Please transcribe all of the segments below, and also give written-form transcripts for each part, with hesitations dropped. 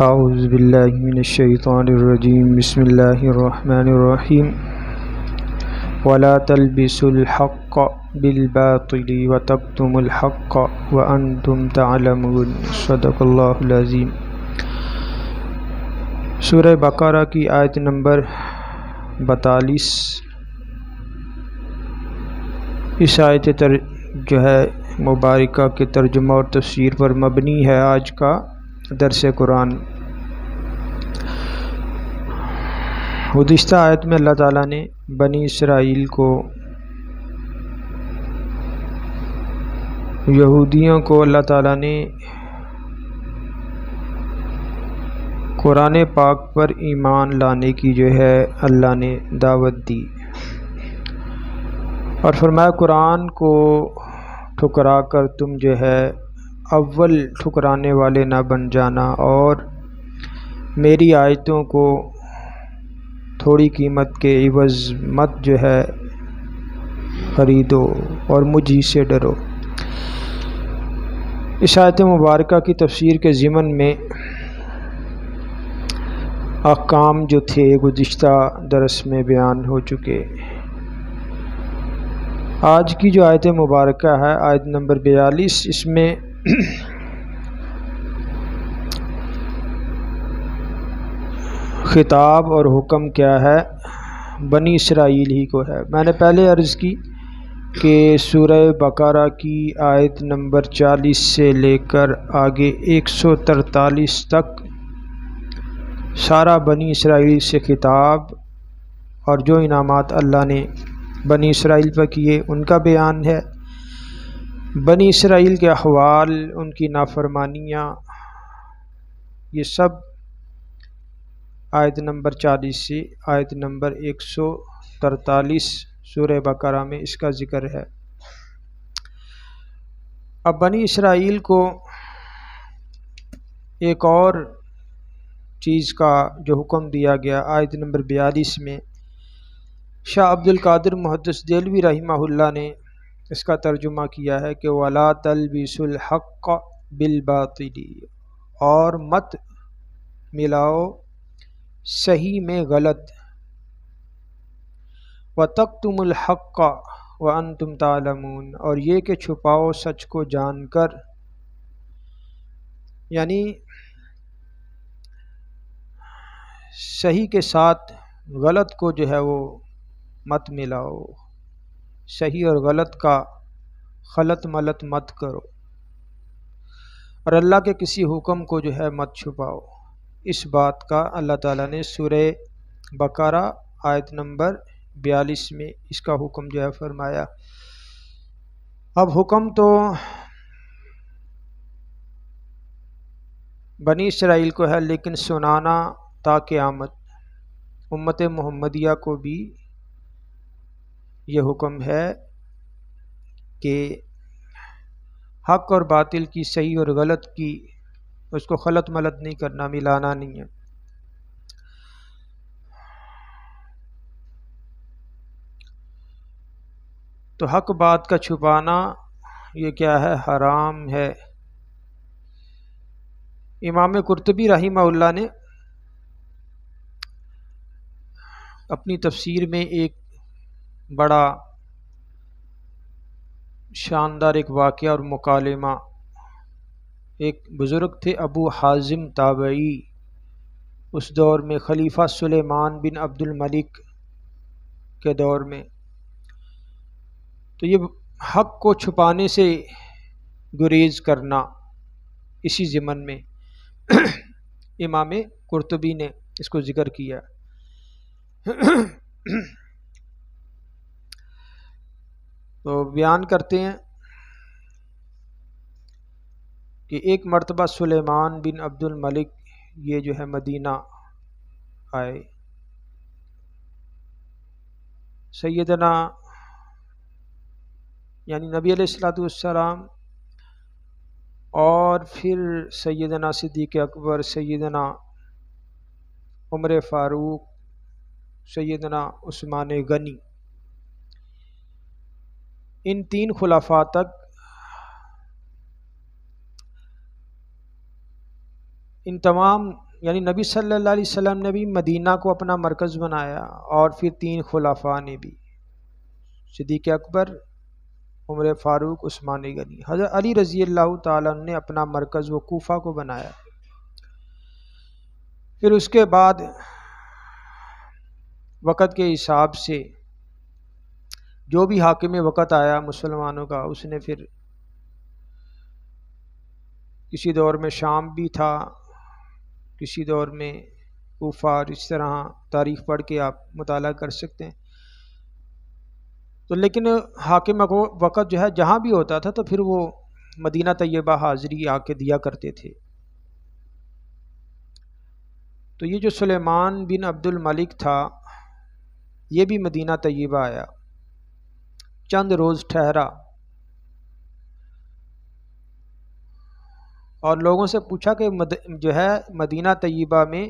اعوذ باللہ من الشیطان الرجیم بسم اللہ الرحمن الرحیم ولا تلبسوا الحق بالباطل وتكتموا الحق وانتم تعلمون صدق اللہ العظیم۔ سورہ بقرہ کی آیت نمبر 42 اس آیت مبارکہ کے ترجمہ اور تفسیر پر مبنی ہے آج کا درس قرآن۔ گزشتہ آیت میں اللہ تعالیٰ نے بنی اسرائیل کو، یہودیوں کو اللہ تعالیٰ نے قرآن پاک پر ایمان لانے کی اللہ نے دعوت دی اور فرمایا قرآن کو ٹھکرا کر تم اول ٹھکرانے والے نہ بن جانا اور میری آیتوں کو تھوڑی قیمت کے عوض مت خریدو اور مجھ ہی سے ڈرو۔ اس آیت مبارکہ کی تفسیر کے ضمن میں احکام جو تھے گزشتہ درس میں بیان ہو چکے۔ آج کی جو آیت مبارکہ ہے آیت نمبر 42، اس میں خطاب اور حکم کیا ہے؟ بنی اسرائیل ہی کو ہے۔ میں نے پہلے عرض کی کہ سورہ بقرہ کی آیت نمبر 40 سے لے کر آگے 143 تک سارا بنی اسرائیل سے خطاب اور جو انعامات اللہ نے بنی اسرائیل پر کیے ان کا بیان ہے۔ بنی اسرائیل کے احوال، ان کی نافرمانیاں، یہ سب آیت نمبر 40 سے آیت نمبر 143 سورہ بقرہ میں اس کا ذکر ہے۔ اب بنی اسرائیل کو ایک اور چیز کا جو حکم دیا گیا آیت نمبر 42 میں، شاہ عبد القادر محدث دہلوی رحمہ اللہ نے اس کا ترجمہ کیا ہے کہ وَلَا تَلْبِسُوا الْحَقَّ بِالْبَاطِلِ، اور مت ملاؤ صحیح میں غلط، وَتَكْتُمُوا الْحَقَّ وَأَنْتُمْ تَعْلَمُونَ، اور یہ کہ چھپاؤ سچ کو جان کر، یعنی صحیح کے ساتھ غلط کو وہ مت ملاؤ، صحیح اور غلط کا خلط ملط مت کرو، اور اللہ کے کسی حکم کو مت چھپاؤ۔ اس بات کا اللہ تعالیٰ نے سورہ بقرہ آیت نمبر 42 میں اس کا حکم فرمایا۔ اب حکم تو بنی اسرائیل کو ہے، لیکن سنانا تا قیامت امت محمدیہ کو بھی یہ حکم ہے کہ حق اور باطل کی، صحیح اور غلط کی، اس کو خلط ملط نہیں کرنا، ملانا نہیں ہے۔ تو حق بات کا چھپانا یہ کیا ہے؟ حرام ہے۔ امام قرطبی رحمہ اللہ نے اپنی تفسیر میں ایک بڑا شاندار ایک واقعہ اور مکالمہ، ایک بزرگ تھے ابو حازم تابعی، اس دور میں خلیفہ سلیمان بن عبد الملک کے دور میں، تو یہ حق کو چھپانے سے گریز کرنا، اسی ضمن میں امام قرطبی نے اس کو ذکر کیا۔ تو بیان کرتے ہیں کہ ایک مرتبہ سلیمان بن عبد الملک یہ مدینہ آئے، سیدنا یعنی نبی علیہ الصلوۃ والسلام اور پھر سیدنا صدیق اکبر، سیدنا عمر فاروق، سیدنا عثمان غنی، ان تین خلفاء تک ان تمام یعنی نبی صلی اللہ علیہ وسلم نے بھی مدینہ کو اپنا مرکز بنایا، اور پھر 3 خلفاء نے بھی، صدیق اکبر، عمر فاروق، عثمان غنی۔ حضرت علی رضی اللہ تعالیٰ عنہ نے اپنا مرکز وہ کوفہ کو بنایا۔ پھر اس کے بعد وقت کے حساب سے جو بھی حاکم وقت آیا مسلمانوں کا، اس نے پھر کسی دور میں شام بھی تھا، کسی دور میں کوفہ، اور اس طرح تاریخ پڑھ کے آپ مطالعہ کر سکتے ہیں۔ تو لیکن حاکم وقت جو ہے جہاں بھی ہوتا تھا تو پھر وہ مدینہ طیبہ حاضری آ کے دیا کرتے تھے۔ تو یہ جو سلیمان بن عبد الملک تھا یہ بھی مدینہ طیبہ آیا، چند روز ٹھہرا، اور لوگوں سے پوچھا کہ جو ہے مدینہ طیبہ میں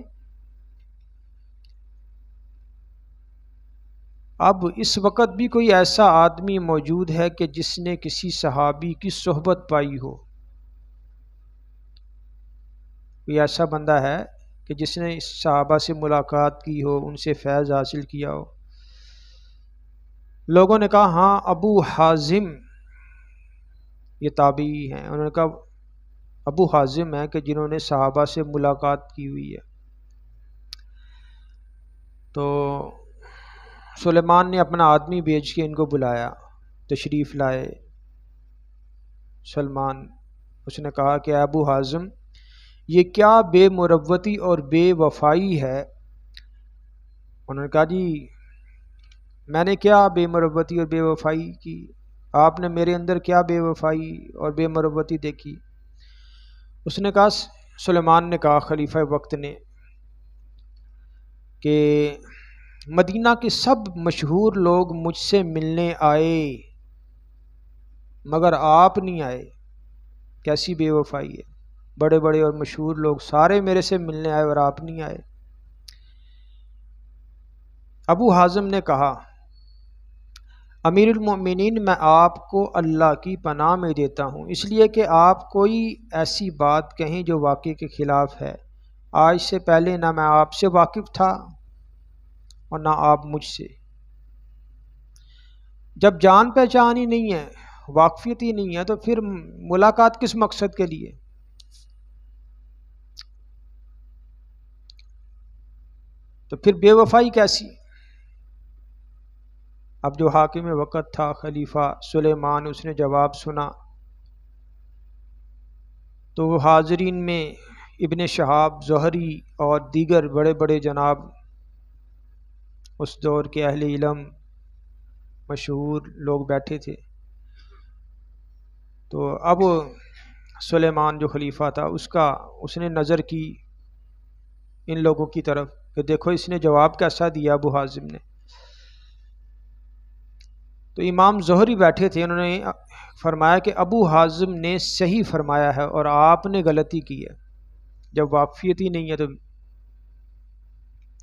اب اس وقت بھی کوئی ایسا آدمی موجود ہے کہ جس نے کسی صحابی کی صحبت پائی ہو؟ کوئی ایسا بندہ ہے کہ جس نے اس صحابہ سے ملاقات کی ہو، ان سے فیض حاصل کیا ہو؟ لوگوں نے کہا ہاں، ابو حازم، یہ تابعی ہیں، انہوں نے کہا ابو حازم ہیں کہ جنہوں نے صحابہ سے ملاقات کی ہوئی ہے۔ تو سلیمان نے اپنا آدمی بھیج کے ان کو بلایا، تشریف لائے سلمان۔ اس نے کہا کہ ابو حازم، یہ کیا بے مروتی اور بے وفائی ہے؟ انہوں نے کہا جی میں نے کیا بے مروتی اور بے وفائی کی؟ آپ نے میرے اندر کیا بے وفائی اور بے مروتی دیکھی؟ اس نے کہا، سلیمان نے کہا خلیفہ وقت نے، کہ مدینہ کے سب مشہور لوگ مجھ سے ملنے آئے مگر آپ نہیں آئے۔ کیسی بے وفائی ہے؟ بڑے بڑے اور مشہور لوگ سارے میرے سے ملنے آئے اور آپ نہیں آئے۔ ابو حازم نے کہا، امیر المؤمنین، میں آپ کو اللہ کی پناہ میں دیتا ہوں، اس لیے کہ آپ کوئی ایسی بات کہیں جو واقعے کے خلاف ہے۔ آج سے پہلے نہ میں آپ سے واقف تھا اور نہ آپ مجھ سے۔ جب جان پہچان ہی نہیں ہے، واقفیت ہی نہیں ہے، تو پھر ملاقات کس مقصد کے لیے؟ تو پھر بے وفائی کیسی؟ اب جو حاکم وقت تھا خلیفہ سلیمان، اس نے جواب سنا تو وہ حاضرین میں ابن شہاب، زہری اور دیگر بڑے بڑے جناب اس دور کے اہل علم مشہور لوگ بیٹھے تھے۔ تو اب سلیمان جو خلیفہ تھا اس نے نظر کی ان لوگوں کی طرف کہ دیکھو اس نے جواب کیسا دیا ابو حازم نے۔ تو امام زہری بیٹھے تھے، انہوں نے فرمایا کہ ابو حازم نے صحیح فرمایا ہے اور آپ نے غلطی کی ہے۔ جب واقفیت ہی نہیں ہے تو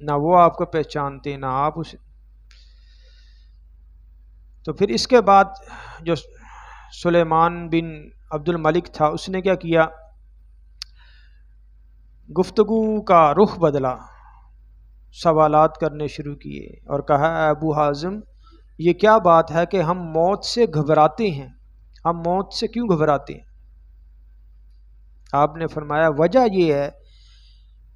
نہ وہ آپ کو پہچانتے نہ آپ اسے۔ تو پھر اس کے بعد جو سلیمان بن عبد الملک تھا اس نے کیا کیا، گفتگو کا رخ بدلا، سوالات کرنے شروع کیے اور کہا، اے ابو حازم، یہ کیا بات ہے کہ ہم موت سے گھبراتے ہیں؟ ہم موت سے کیوں گھبراتے ہیں؟ آپ نے فرمایا وجہ یہ ہے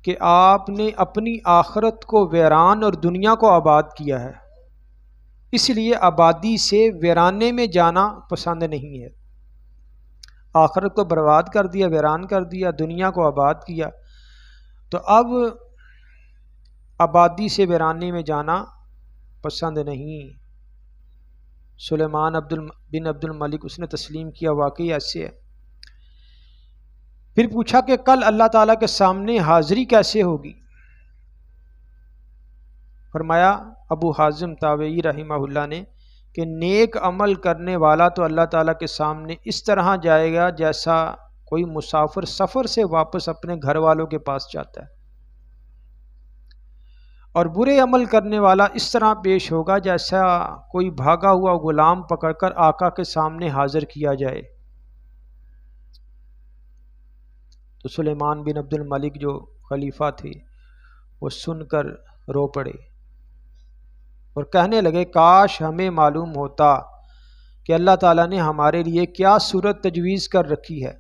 کہ آپ نے اپنی آخرت کو ویران اور دنیا کو آباد کیا ہے، اس لیے آبادی سے ویرانے میں جانا پسند نہیں ہے۔ آخرت کو برباد کر دیا، ویران کر دیا، دنیا کو آباد کیا، تو اب آبادی سے ویرانے میں جانا پسند نہیں۔ سلیمان بن عبد الملک اس نے تسلیم کیا، واقعی ایسے ہے۔ پھر پوچھا کہ کل اللہ تعالیٰ کے سامنے حاضری کیسے ہوگی؟ فرمایا ابو حازم تابعی رحمہ اللہ نے کہ نیک عمل کرنے والا تو اللہ تعالیٰ کے سامنے اس طرح جائے گا جیسا کوئی مسافر سفر سے واپس اپنے گھر والوں کے پاس جاتا ہے، اور برے عمل کرنے والا اس طرح پیش ہوگا جیسا کوئی بھاگا ہوا غلام پکڑ کر آقا کے سامنے حاضر کیا جائے۔ تو سلیمان بن عبد الملک جو خلیفہ تھے وہ سن کر رو پڑے اور کہنے لگے کاش ہمیں معلوم ہوتا کہ اللہ تعالیٰ نے ہمارے لیے کیا صورت تجویز کر رکھی ہے،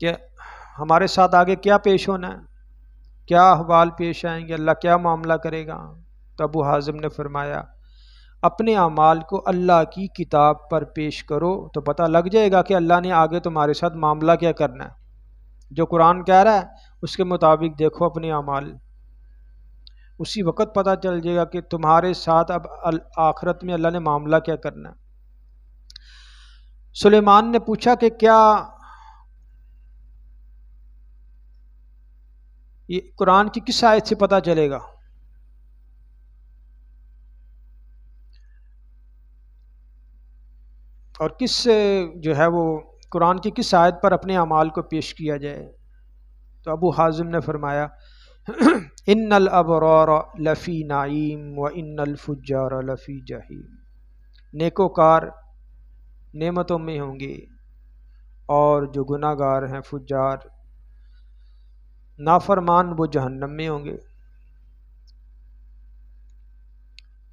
کہ ہمارے ساتھ آگے کیا پیش ہونا ہے، کیا احوال پیش آئیں گے، اللہ کیا معاملہ کرے گا۔ تو ابو حازم نے فرمایا اپنے اعمال کو اللہ کی کتاب پر پیش کرو تو پتہ لگ جائے گا کہ اللہ نے آگے تمہارے ساتھ معاملہ کیا کرنا ہے۔ جو قرآن کہہ رہا ہے اس کے مطابق دیکھو اپنے اعمال، اسی وقت پتہ چل جائے گا کہ تمہارے ساتھ اب آخرت میں اللہ نے معاملہ کیا کرنا ہے۔ سلیمان نے پوچھا کہ کیا یہ قرآن کی کس آیت سے پتہ چلے گا؟ اور کس جو ہے وہ قرآن کی کس آیت پر اپنے اعمال کو پیش کیا جائے؟ تو ابو حازم نے فرمایا ان الابرار لفی نعیم و ان الفجار لفی جحیم، نیکوکار نعمتوں میں ہوں گے اور جو گناہ گار ہیں فجار نافرمان وہ جہنم میں ہوں گے۔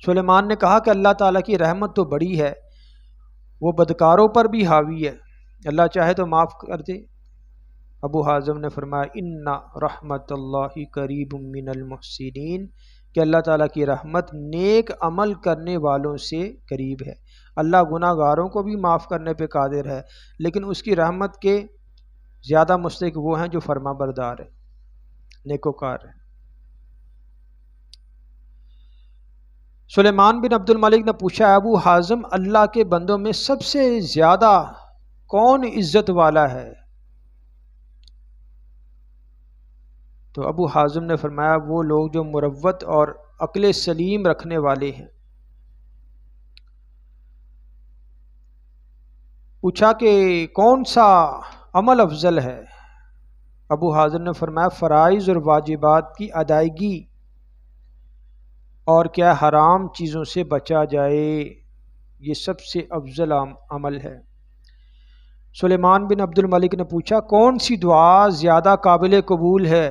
سلیمان نے کہا کہ اللہ تعالیٰ کی رحمت تو بڑی ہے، وہ بدکاروں پر بھی حاوی ہے، اللہ چاہے تو معاف کر دے۔ ابو حازم نے فرمایا ان رحمت اللہ قریب من المحسنین، کہ اللہ تعالیٰ کی رحمت نیک عمل کرنے والوں سے قریب ہے۔ اللہ گناہ گاروں کو بھی معاف کرنے پہ قادر ہے، لیکن اس کی رحمت کے زیادہ مستحق وہ ہیں جو فرما بردار ہیں، نیکوکار ہیں۔ سلیمان بن عبد الملک نے پوچھا ابو حازم اللہ کے بندوں میں سب سے زیادہ کون عزت والا ہے؟ تو ابو حازم نے فرمایا وہ لوگ جو مروت اور عقل سلیم رکھنے والے ہیں۔ پوچھا کہ کون سا عمل افضل ہے؟ ابو حازم نے فرمایا فرائض اور واجبات کی ادائیگی اور کیا حرام چیزوں سے بچا جائے، یہ سب سے افضل عمل ہے۔ سلیمان بن عبد الملک نے پوچھا کون سی دعا زیادہ قابل قبول ہے؟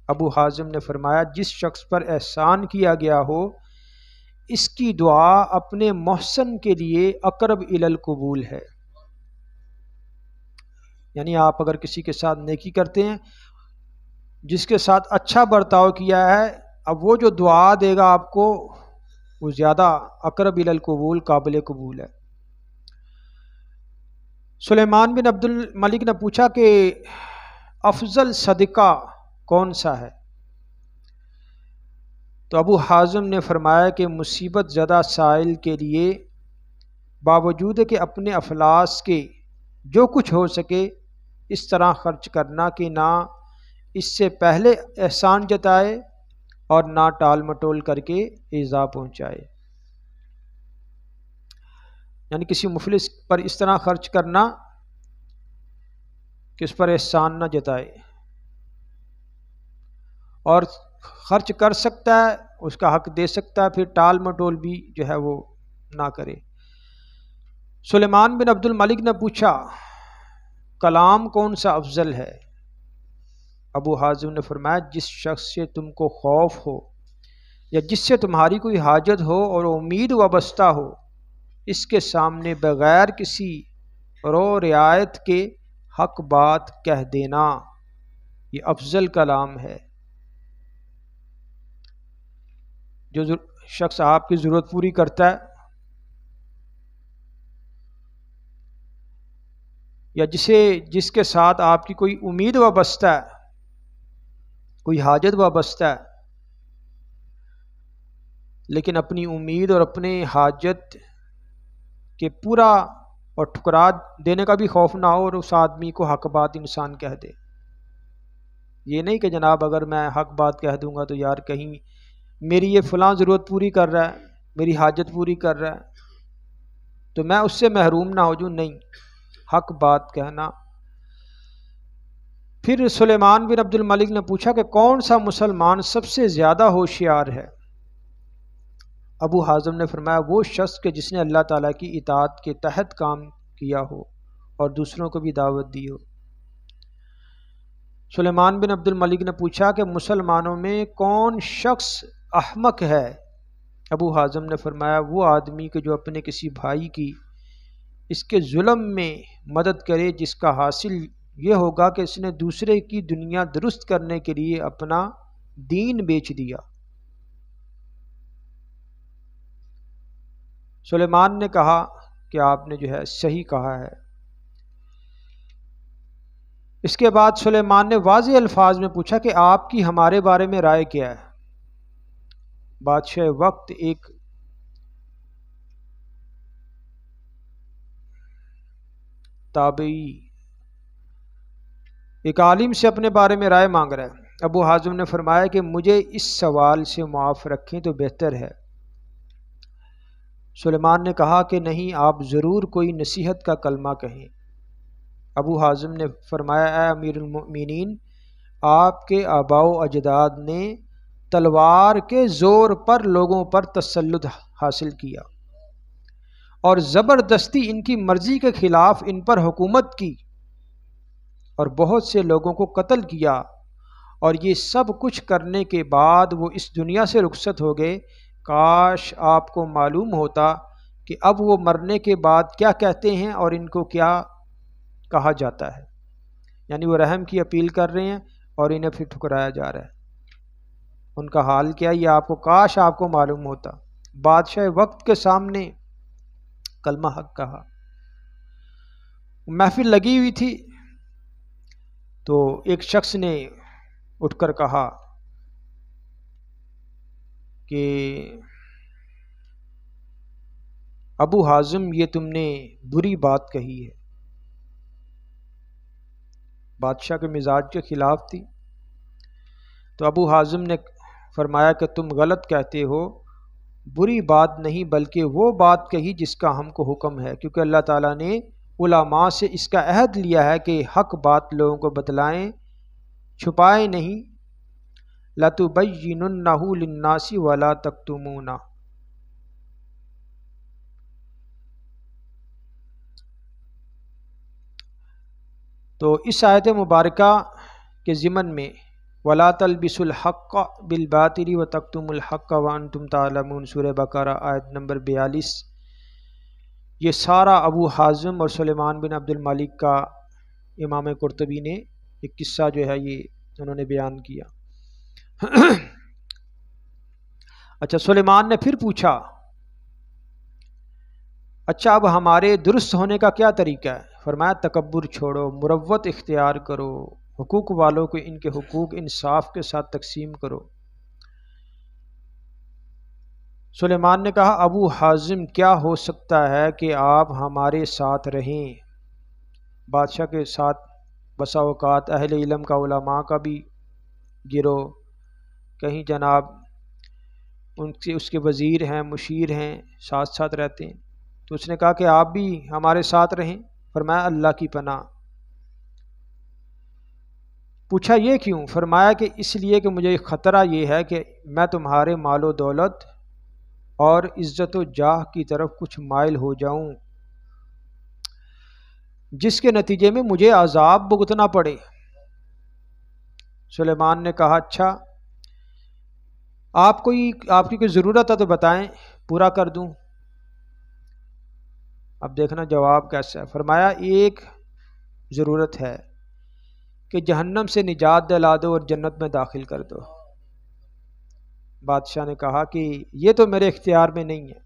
ابو حازم نے فرمایا جس شخص پر احسان کیا گیا ہو اس کی دعا اپنے محسن کے لیے اقرب الی القبول ہے۔ یعنی آپ اگر کسی کے ساتھ نیکی کرتے ہیں، جس کے ساتھ اچھا برتاؤ کیا ہے، اب وہ جو دعا دے گا آپ کو وہ زیادہ اقرب الی القبول قابل قبول ہے۔ سلیمان بن عبد الملک نے پوچھا کہ افضل صدقہ کون سا ہے؟ تو ابو حازم نے فرمایا کہ مصیبت زدہ سائل کے لیے باوجود کہ اپنے افلاس کے جو کچھ ہو سکے اس طرح خرچ کرنا کہ نہ اس سے پہلے احسان جتائے اور نہ ٹال مٹول کر کے ایذا پہنچائے۔ یعنی کسی مفلس پر اس طرح خرچ کرنا کہ اس پر احسان نہ جتائے، اور خرچ کر سکتا ہے اس کا حق دے سکتا ہے، پھر ٹال مٹول بھی جو ہے وہ نہ کرے۔ سلیمان بن عبد الملک نے پوچھا کلام کون سا افضل ہے؟ ابو حازم نے فرمایا جس شخص سے تم کو خوف ہو یا جس سے تمہاری کوئی حاجت ہو اور امید وابستہ ہو، اس کے سامنے بغیر کسی رو رعایت کے حق بات کہہ دینا، یہ افضل کلام ہے۔ جو شخص آپ کی ضرورت پوری کرتا ہے یا جس کے ساتھ آپ کی کوئی امید وابستہ ہے، کوئی حاجت وابستہ ہے، لیکن اپنی امید اور اپنے حاجت کے پورا اور ٹھکرا دینے کا بھی خوف نہ ہو اور اس آدمی کو حق بات انسان کہہ دے۔ یہ نہیں کہ جناب اگر میں حق بات کہہ دوں گا تو یار کہیں میری یہ فلاں ضرورت پوری کر رہا ہے، میری حاجت پوری کر رہا ہے تو میں اس سے محروم نہ ہو جوں، نہیں، حق بات کہنا۔ پھر سلیمان بن عبد الملک نے پوچھا کہ کون سا مسلمان سب سے زیادہ ہوشیار ہے؟ ابو حازم نے فرمایا وہ شخص کہ جس نے اللہ تعالیٰ کی اطاعت کے تحت کام کیا ہو اور دوسروں کو بھی دعوت دی ہو۔ سلیمان بن عبد الملک نے پوچھا کہ مسلمانوں میں کون شخص احمق ہے؟ ابو حازم نے فرمایا وہ آدمی کہ جو اپنے کسی بھائی کی اس کے ظلم میں مدد کرے، جس کا حاصل یہ ہوگا کہ اس نے دوسرے کی دنیا درست کرنے کے لیے اپنا دین بیچ دیا۔ سلیمان نے کہا کہ آپ نے جو ہے صحیح کہا ہے۔ اس کے بعد سلیمان نے واضح الفاظ میں پوچھا کہ آپ کی ہمارے بارے میں رائے کیا ہے؟ بادشاہ وقت ایک تابعی ایک عالم سے اپنے بارے میں رائے مانگ رہا ہے۔ ابو حازم نے فرمایا کہ مجھے اس سوال سے معاف رکھیں تو بہتر ہے۔ سلیمان نے کہا کہ نہیں، آپ ضرور کوئی نصیحت کا کلمہ کہیں۔ ابو حازم نے فرمایا اے امیر المؤمنین، آپ کے آباء و اجداد نے تلوار کے زور پر لوگوں پر تسلط حاصل کیا اور زبردستی ان کی مرضی کے خلاف ان پر حکومت کی اور بہت سے لوگوں کو قتل کیا، اور یہ سب کچھ کرنے کے بعد وہ اس دنیا سے رخصت ہو گئے۔ کاش آپ کو معلوم ہوتا کہ اب وہ مرنے کے بعد کیا کہتے ہیں اور ان کو کیا کہا جاتا ہے۔ یعنی وہ رحم کی اپیل کر رہے ہیں اور انہیں پھر ٹھکرایا جا رہا ہے۔ ان کا حال کیا ہے یہ آپ کو کاش آپ کو معلوم ہوتا۔ بادشاہ وقت کے سامنے کلمہ حق کہا۔ محفل لگی ہوئی تھی تو ایک شخص نے اٹھ کر کہا کہ ابو حازم یہ تم نے بری بات کہی ہے۔ بادشاہ کے مزاج کے خلاف تھی، تو ابو حازم نے فرمایا کہ تم غلط کہتے ہو، بری بات نہیں بلکہ وہ بات کہی جس کا ہم کو حکم ہے، کیونکہ اللہ تعالیٰ نے علماء سے اس کا عہد لیا ہے کہ حق بات لوگوں کو بتلائیں، چھپائیں نہیں۔ لَتُبَيِّنُنَّهُ لِلنَّاسِ وَلَا تَكْتُمُونَهُ۔ تو اس آیت مبارکہ کے ضمن میں وَلَا تَلْبِسُوا الْحَقَّ بِالْبَاطِلِ وَتَكْتُمُوا الْحَقَّ وَأَنْتُمْ تَعْلَمُونَ، سورہ بقرہ آیت نمبر 42۔ یہ سارا ابو حازم اور سلیمان بن عبد الملک کا امام قرطبی نے ایک قصہ جو ہے یہ انہوں نے بیان کیا۔ اچھا، سلیمان نے پھر پوچھا اچھا اب ہمارے درست ہونے کا کیا طریقہ ہے؟ فرمایا تکبر چھوڑو، مروت اختیار کرو، حقوق والوں کو ان کے حقوق انصاف کے ساتھ تقسیم کرو۔ سلیمان نے کہا ابو حازم کیا ہو سکتا ہے کہ آپ ہمارے ساتھ رہیں؟ بادشاہ کے ساتھ بسا اوقات اہل علم کا، علماء کا بھی گرو، کہیں جناب اس کے وزیر ہیں، مشیر ہیں، ساتھ ساتھ رہتے ہیں، تو اس نے کہا کہ آپ بھی ہمارے ساتھ رہیں۔ فرمایا اللہ کی پناہ۔ پوچھا یہ کیوں؟ فرمایا کہ اس لیے کہ مجھے خطرہ یہ ہے کہ میں تمہارے مال و دولت اور عزت و جاہ کی طرف کچھ مائل ہو جاؤں، جس کے نتیجے میں مجھے عذاب بھگتنا پڑے۔ سلیمان نے کہا اچھا آپ کی کوئی ضرورت ہے تو بتائیں، پورا کر دوں۔ اب دیکھنا جواب کیسا ہے۔ فرمایا ایک ضرورت ہے کہ جہنم سے نجات دلا دو اور جنت میں داخل کر دو۔ بادشاہ نے کہا کہ یہ تو میرے اختیار میں نہیں ہے۔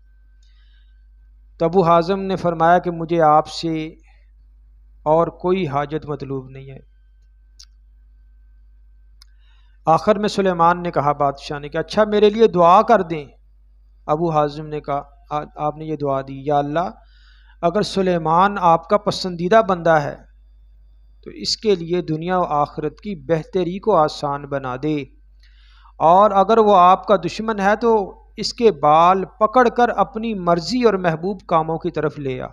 تو ابو حازم نے فرمایا کہ مجھے آپ سے اور کوئی حاجت مطلوب نہیں ہے۔ آخر میں سلیمان نے کہا بادشاہ نے کہ اچھا میرے لیے دعا کر دیں۔ ابو حازم نے کہا آپ نے یہ دعا دی، یا اللہ اگر سلیمان آپ کا پسندیدہ بندہ ہے تو اس کے لیے دنیا و آخرت کی بہتری کو آسان بنا دے، اور اگر وہ آپ کا دشمن ہے تو اس کے بال پکڑ کر اپنی مرضی اور محبوب کاموں کی طرف لے آ۔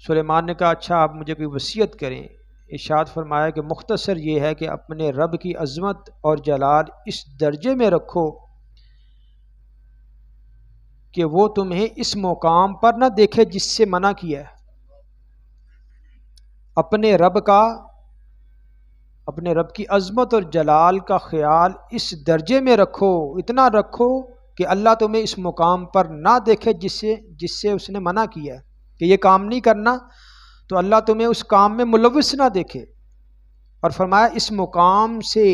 سلیمان نے کہا اچھا آپ مجھے کوئی وصیت کریں۔ ارشاد فرمایا کہ مختصر یہ ہے کہ اپنے رب کی عظمت اور جلال اس درجے میں رکھو کہ وہ تمہیں اس مقام پر نہ دیکھے جس سے منع کیا ہے۔ اپنے رب کی عظمت اور جلال کا خیال اس درجے میں رکھو، اتنا رکھو کہ اللہ تمہیں اس مقام پر نہ دیکھے جس سے اس نے منع کیا ہے کہ یہ کام نہیں کرنا، تو اللہ تمہیں اس کام میں ملوث نہ دیکھے۔ اور فرمایا اس مقام سے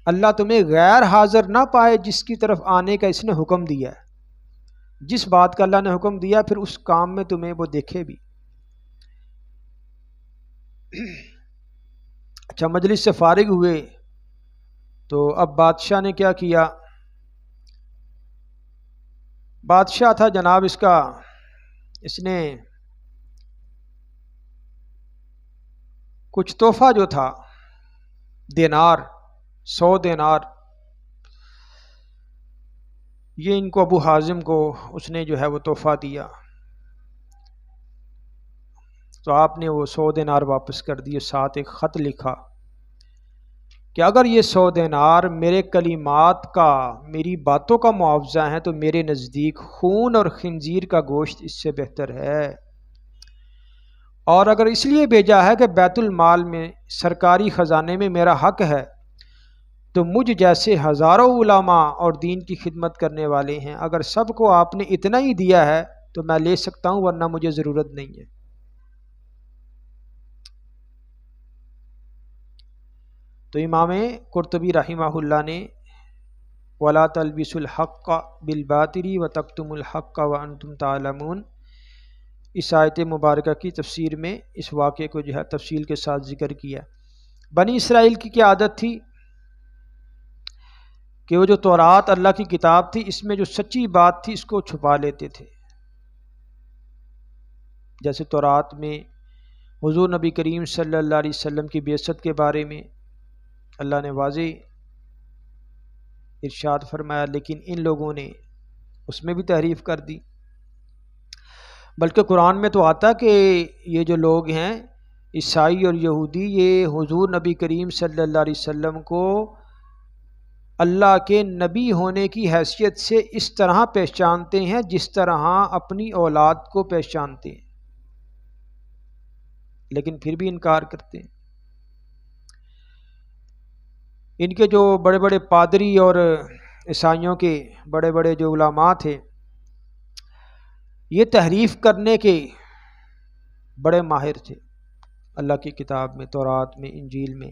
اللہ تمہیں غیر حاضر نہ پائے جس کی طرف آنے کا اس نے حکم دیا ہے۔ جس بات کا اللہ نے حکم دیا پھر اس کام میں تمہیں وہ دیکھے بھی۔ اچھا، مجلس سے فارغ ہوئے تو اب بادشاہ نے کیا کیا؟ بادشاہ تھا جناب اس نے کچھ تحفہ جو تھا، دینار، 100 دینار، یہ ان کو ابو حازم کو اس نے جو ہے وہ تحفہ دیا، تو آپ نے وہ 100 دینار واپس کر دیے، ساتھ ایک خط لکھا کہ اگر یہ 100 دینار میرے کلمات کا، میری باتوں کا معاوضہ ہیں تو میرے نزدیک خون اور خنزیر کا گوشت اس سے بہتر ہے، اور اگر اس لیے بھیجا ہے کہ بیت المال میں، سرکاری خزانے میں میرا حق ہے، تو مجھ جیسے ہزاروں علماء اور دین کی خدمت کرنے والے ہیں، اگر سب کو آپ نے اتنا ہی دیا ہے تو میں لے سکتا ہوں، ورنہ مجھے ضرورت نہیں ہے۔ تو امام قرطبی رحمہ اللہ نے وَلَا تَلْبِسُوا الْحَقَّ بِالْبَاطِلِ وَتَكْتُمُوا الْحَقَّ وَأَنْتُمْ تَعْلَمُونَ، اس آیت مبارکہ کی تفسیر میں اس واقعے کو جو ہے تفصیل کے ساتھ ذکر کیا۔ بنی اسرائیل کی کیا عادت تھی کہ وہ جو تورات اللہ کی کتاب تھی، اس میں جو سچی بات تھی اس کو چھپا لیتے تھے۔ جیسے تورات میں حضور نبی کریم صلی اللہ علیہ وسلم کی بعثت کے بارے میں اللہ نے واضح ارشاد فرمایا، لیکن ان لوگوں نے اس میں بھی تحریف کر دی۔ بلکہ قرآن میں تو آتا کہ یہ جو لوگ ہیں عیسائی اور یہودی، یہ حضور نبی کریم صلی اللہ علیہ وسلم کو اللہ کے نبی ہونے کی حیثیت سے اس طرح پہچانتے ہیں جس طرح اپنی اولاد کو پہچانتے ہیں، لیکن پھر بھی انکار کرتے ہیں۔ ان کے جو بڑے بڑے پادری اور عیسائیوں کے بڑے بڑے جو علماء تھے، یہ تحریف کرنے کے بڑے ماہر تھے اللہ کی کتاب میں، تورات میں، انجیل میں،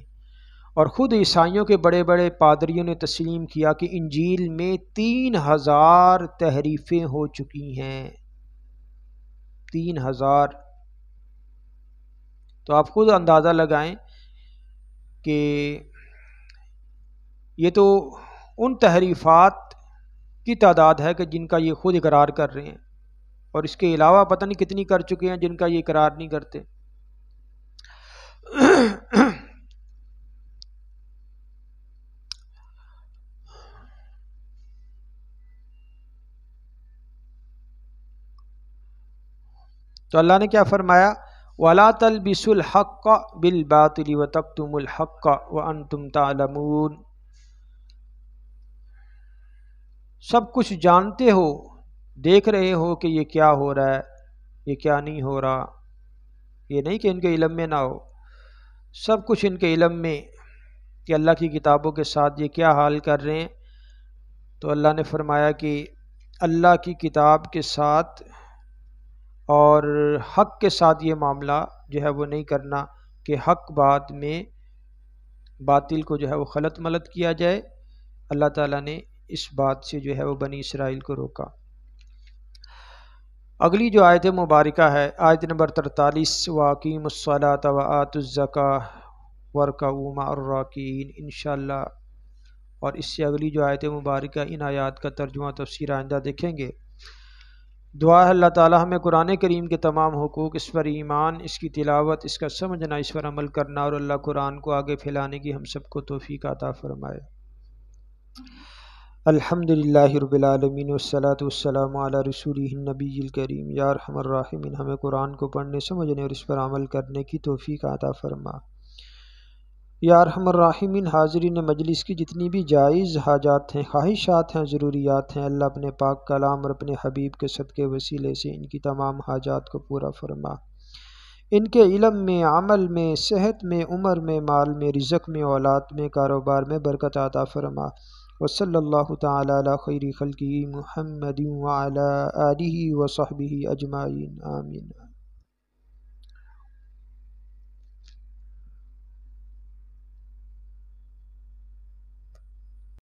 اور خود عیسائیوں کے بڑے بڑے پادریوں نے تسلیم کیا کہ انجیل میں 3000 تحریفیں ہو چکی ہیں، 3000۔ تو آپ خود اندازہ لگائیں کہ یہ تو ان تحریفات کی تعداد ہے کہ جن کا یہ خود اقرار کر رہے ہیں، اور اس کے علاوہ پتہ نہیں کتنی کر چکے ہیں جن کا یہ اقرار نہیں کرتے۔ تو اللہ نے کیا فرمایا؟ وَلَا تَلْبِسُوا الْحَقَّ بِالْبَاطِلِ وَتَكْتُمُوا الْحَقَّ وَأَنْتُمْ تَعْلَمُونَ، سب کچھ جانتے ہو، دیکھ رہے ہو کہ یہ کیا ہو رہا ہے، یہ کیا نہیں ہو رہا، یہ نہیں کہ ان کے علم میں نہ ہو، سب کچھ ان کے علم میں کہ اللہ کی کتابوں کے ساتھ یہ کیا حال کر رہے ہیں۔ تو اللہ نے فرمایا کہ اللہ کی کتاب کے ساتھ اور حق کے ساتھ یہ معاملہ جو ہے وہ نہیں کرنا کہ حق بات میں باطل کو جو ہے وہ خلط ملط کیا جائے۔ اللہ تعالیٰ نے اس بات سے جو ہے وہ بنی اسرائیل کو روکا۔ اگلی جو آیت مبارکہ ہے آیت نمبر 43، وَأَقِیمُوا الصَّلَاةَ وَآتُوا الزَّکَاةَ وَارْکَعُوا مَعَ الرَّاکِعِینَ، انشاءاللہ۔ اور اس سے اگلی جو آیت مبارکہ، ان آیات کا ترجمہ تفسیر آئندہ دیکھیں گے۔ دعا ہے اللہ تعالی ہمیں قرآن کریم کے تمام حقوق، اس پر ایمان، اس کی تلاوت، اس کا سمجھنا، اس پر عمل کرنا، اور اللہ قرآن کو آگے پھیلانے کی ہم سب کو توفیق عطا فرمائے۔ الحمدللہ رب العالمین والصلاة والسلام علی رسولہ النبی الکریم۔ یا ارحم الراحمین، ہمیں قرآن کو پڑھنے، سمجھنے اور اس پر عمل کرنے کی توفیق عطا فرما۔ یا ارحم الراحمین، حاضرین مجلس کی جتنی بھی جائز حاجات ہیں، خواہشات ہیں، ضروریات ہیں، اللہ اپنے پاک کلام اور اپنے حبیب کے صدقے وسیلے سے ان کی تمام حاجات کو پورا فرما۔ ان کے علم میں، عمل میں، صحت میں، عمر میں، مال میں، رزق میں، اولاد میں، کاروبار میں برکت عطا فرما۔ وصلی اللہ تعالی علی خیر خلقہ محمد وعلی آلہ وصحبہ اجمعین، آمین۔